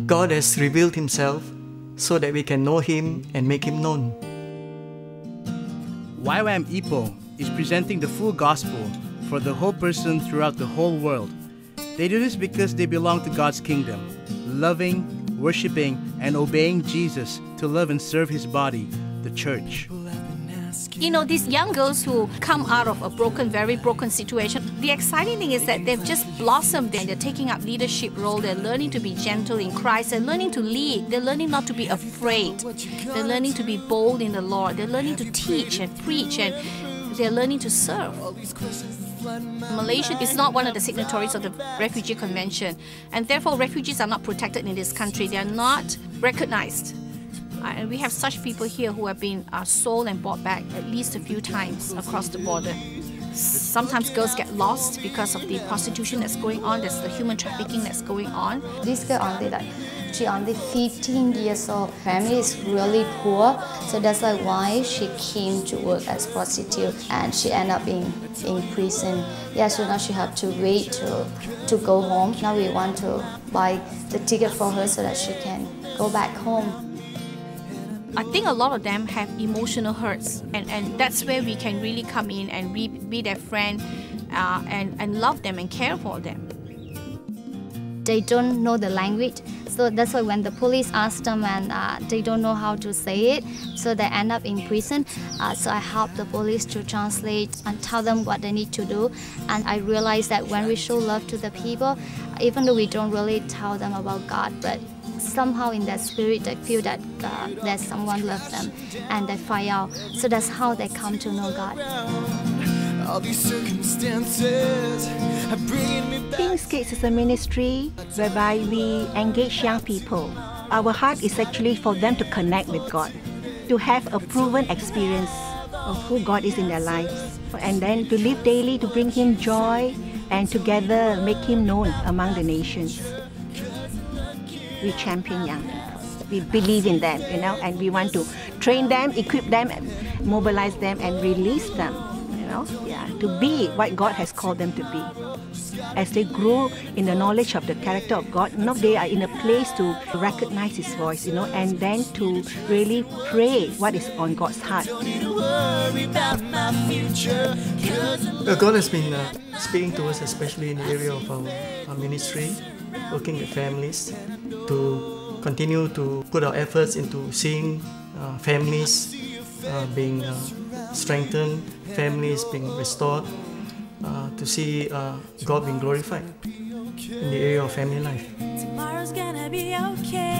God has revealed Himself so that we can know Him and make Him known. YWAM Ipoh is presenting the full gospel for the whole person throughout the whole world. They do this because they belong to God's kingdom, loving, worshiping, and obeying Jesus to love and serve His body, the church. You know, these young girls who come out of a very broken situation, the exciting thing is that they've just blossomed and they're taking up leadership role. They're learning to be gentle in Christ. They're learning to lead. They're learning not to be afraid. They're learning to be bold in the Lord. They're learning to teach and preach, and they're learning to serve. Malaysia is not one of the signatories of the Refugee Convention, and therefore refugees are not protected in this country. They are not recognized. And we have such people here who have been sold and bought back at least a few times across the border. Sometimes girls get lost because of the prostitution that's going on, there's the human trafficking that's going on. This girl she only 15 years old. Family is really poor, so that's why she came to work as prostitute, and she ended up in prison. Yeah, so now she have to wait to go home. Now we want to buy the ticket for her so that she can go back home. I think a lot of them have emotional hurts, and that's where we can really come in and be their friend and love them and care for them. They don't know the language, so that's why when the police ask them and they don't know how to say it, so they end up in prison. So I help the police to translate and tell them what they need to do. And I realized that when we show love to the people, even though we don't really tell them about God, but somehow in their spirit they feel that there's someone loves them and they find out. So that's how they come to know God. All these circumstances are bringing me back. King's Kids is a ministry whereby we engage young people. Our heart is actually for them to connect with God, to have a proven experience of who God is in their lives, and then to live daily to bring Him joy and together make Him known among the nations. We champion young people. We believe in them, and we want to train them, equip them, mobilize them, and release them, to be what God has called them to be. As they grow in the knowledge of the character of God, now they are in a place to recognize His voice, and then to really pray what is on God's heart. God has been speaking to us, especially in the area of our ministry, working with families, to continue to put our efforts into seeing families being strengthened, families being restored, to see God being glorified in the area of family life. Tomorrow's gonna be okay.